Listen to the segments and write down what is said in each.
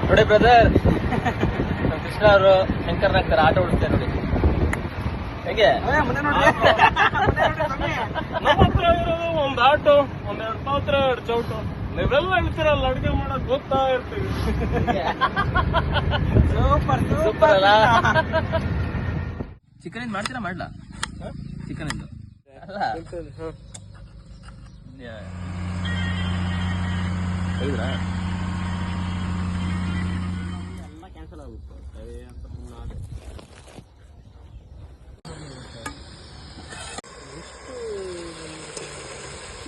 ನೋಡಿ ಬ್ರದರ್, ಕೃಷ್ಣ ಅವರು ಶಂಕರ್ನಾಗ್ತಾರೆ, ಆಟ ಓಡಿಸ್ತಾರೆ ನೋಡಿ ಹೇಗೆ. ಒಂದ್ ಆಟೋ, ಒಂದೆರಡು ಪಾತ್ರ, ಎರಡು ಚೌಟು, ನೀವೆಲ್ಲ ಹೇಳ್ತೀರಲ್ಲ ಅಡುಗೆ ಮಾಡೋದು ಗೊತ್ತಾ ಇರ್ತೀವಿ. ಸೂಪರ್ ಅಲ್ಲ. ಚಿಕನ್ ಇಂದ ಮಾಡ್ತೀರಾ? ಮಾಡ್ಲಾ ಚಿಕನ್ ಇಂದು ಅಲ್ಲ ಹೇಳಿದ್ರಾ? ಎಲ್ಲ ಕ್ಯಾನ್ಸಲ್ ಆಗುತ್ತೆ ಅಂತ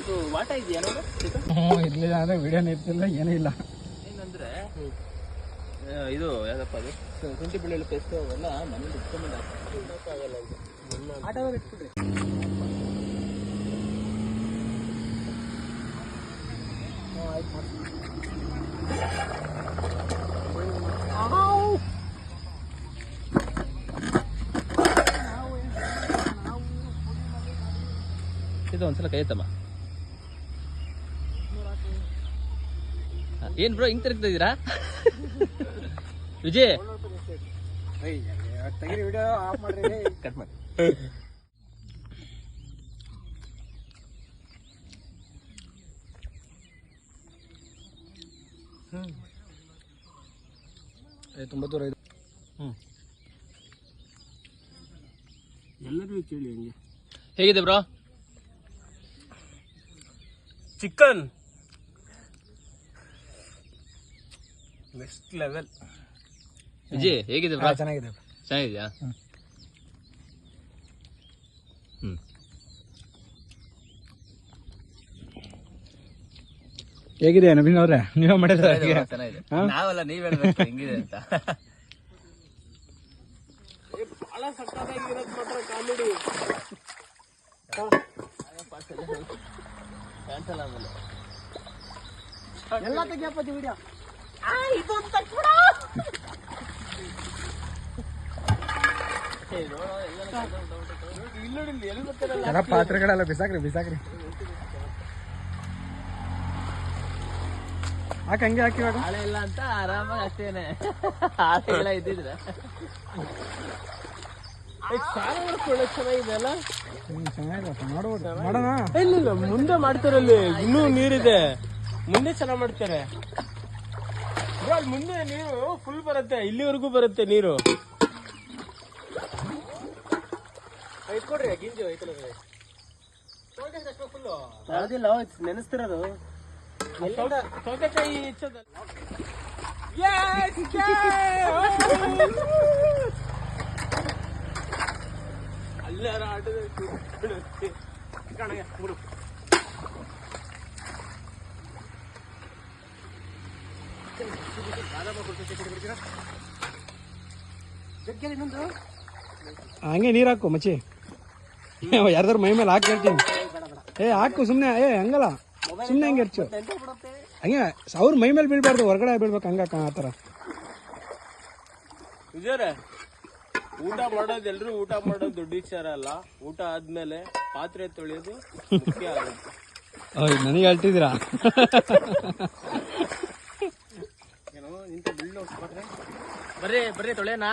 ಇದು ವಾಟ ಇದೆಯಾ ನೋಡು ಚಿಕನ್? ಇರ್ಲಿಲ್ಲ ಅಂದ್ರೆ ವಿಡಿಯೋನ ಇರ್ತಿಲ್ಲ, ಏನೂ ಇಲ್ಲ. ಏನಂದ್ರೆ ಇದು ಯಾವ್ದಪ್ಪ ಅದು ಶುಂಠಿ ಬೆಳ್ಳುಳ್ಳಿ ಪೇಸ್ಟ್ ಅವೆಲ್ಲ ಮನೇಲಿ ಇಟ್ಕೊಂಡ್ಬಂದು ಆಗಲ್ಲ. ಆಟೋದಾಗ ಇಟ್ಬಿಡ್ರಿ. ಇದು ಒಂದ್ಸಲ ಕೈ ಎತ್ತಮ್ಮ. ಏನ್ ಬ್ರೋ ಹಿಂಗ್ ತಿರುಗ್ತಾ ಇದೀರಾ? ವಿಜಯ್ ತೆಗೀರಿ, ವಿಡಿಯೋ ಆಫ್ ಮಾಡ್ರಿ. ಕಟ್ ಮಾಡಿ. ತುಂಬಾ ದೂರ ಇದೆ. ಎಲ್ಲರಿಗೂ ಕೇಳಿ ಹಂಗೆ. ಹೇಗಿದೆ bro chicken? Next level. Vijay ಹೇಗಿದೆ ಬ್ರೋ? ಚೆನ್ನಾಗಿದೆ. ಚೆನ್ನಾಗಿದ್ಯಾ? ಹೇಗಿದೆ ನವೀನ್ ಅವ್ರೆ, ನೀವೇ ಮಾಡಿದ್ರೆ? ಚೆನ್ನಾಗಿದೆ. ನಾವಲ್ಲ, ನೀವ್ ಹೇಳ್ಬೇಕು ಹೆಂಗಿದೆ ಅಂತ. ಬಹಳ ಸಕ್ಕತ್ತಾಗಿರೋದು ಮಾತ್ರ ಕಾಮಿಡಿ. ಕ್ಯಾನ್ಸಲ್ ಆಮೇಲೆ ಎಲ್ಲ ತೆಗಿಯಪ್ಪ ವಿಡಿಯೋ. ಎಲ್ಲ ಪಾತ್ರೆಗಳೆಲ್ಲ ಬಿಸಾಕ್ರಿ ಬಿಸಾಕ್ರಿ. ಹಾಕಿ ಹಂಗೆ ಹಾಕಿ ಇವಾಗ. ಹಾಳೆ ಇಲ್ಲ ಅಂತ ಆರಾಮಾಗಿ ಅಷ್ಟೇನೆ. ಹಾಳೆಲ್ಲ ಇದ್ದಿದ್ರೆ ಒಳ್ಳೆ ಚೆನ್ನಾಗಿದೆ ಅಲ್ಲ. ಚೆನ್ನಾಗಿರಪ್ಪ, ನೋಡ್ಬೋದು, ಮಾಡೋಣ. ಇಲ್ಲ ಮುಂದೆ ಮಾಡ್ತಾರಲ್ಲಿ, ಇನ್ನೂ ನೀರಿದೆ, ಮುಂದೆ ಚೆನ್ನಾಗಿ ಮಾಡ್ತಾರೆ. ಅಲ್ಲಿ ಮುಂದೆ ನೀರು ಫುಲ್ ಬರುತ್ತೆ, ಇಲ್ಲಿವರೆಗೂ ಬರುತ್ತೆ ನೀರು. ಇಟ್ಕೊಡ್ರಿ ಗಿಂಜು ಫುಲ್ಲು ಯಾವುದಿಲ್ಲ, ನೆನೆಸ್ತಿರೋದು ಸೌತೆಕಾಯಿ ಹೆಚ್ಚೋದಲ್ಲ. ಅಲ್ಲಾರ ಆಟದ ಕಣಗೆ ಬಿಡು. ಹಂಗೆ ನೀರು ಹಾಕು ಮಚ್ಚಿ. ಯಾರ್ದಾರು ಮೈ ಮೇಲೆ ಹಾಕಿ ಹೇಳ್ತೀನಿ. ಹಾಕು ಸುಮ್ಮನೆ. ಹಂಗಲ್ಲ, ಸುಮ್ಮನೆ ಹಂಗೆ ಹೆಚ್ಚು. ಹಂಗೆ ಅವ್ರ ಮೈ ಮೇಲೆ ಬೀಳ್ಬಾರ್ದು, ಹೊರಗಡೆ ಬೀಳ್ಬೇಕು. ಹಂಗಾಕ ಆ ಥರ. ವಿಜಯರೇ, ಊಟ ಮಾಡೋದು ಎಲ್ರು ಊಟ ಮಾಡೋದು ದೊಡ್ಡ ವಿಚಾರ ಅಲ್ಲ. ಊಟ ಆದ್ಮೇಲೆ ಪಾತ್ರೆ ತೊಳೆಯೋದು ಮುಖ್ಯ ಆಗುತ್ತೆ. ನನಗೆ ಹೇಳ್ತಿದ್ದೀರಾ? ಏನೋ ಇಂಥ ಬಿಲ್ಡ್ ಪಾತ್ರೆ ಬರ್ರಿ ತೊಳೆನಾ?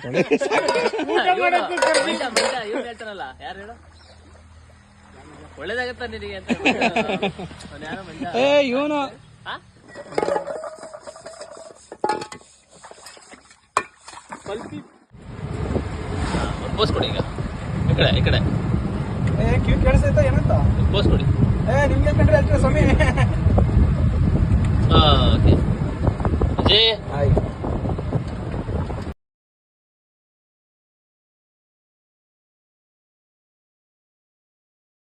ತೊಳೆ. ಇವ್ನು ಹೇಳ್ತಾನಲ್ಲ, ಯಾರು ಹೇಳು? ಒಳ್ಳೇದಾಗತ್ತ ನಿನಗೆ ಅಂತ ಯಾರೋ ಮಂಜ. ಇವನು ಪೋಸ್ ಕೊಡಿ. ಈಗ ಈ ಕಡೆ ಕ್ಯೂ ಕೇಳಿಸೈತ ಏನಂತ ಪೋಸ್ ಕೊಡಿ. ನಿಮ್ಗೆ ಕಂಡ್ರೆ ಸ್ವಾಮಿ. ಓಕೆ ವಿಜಯ್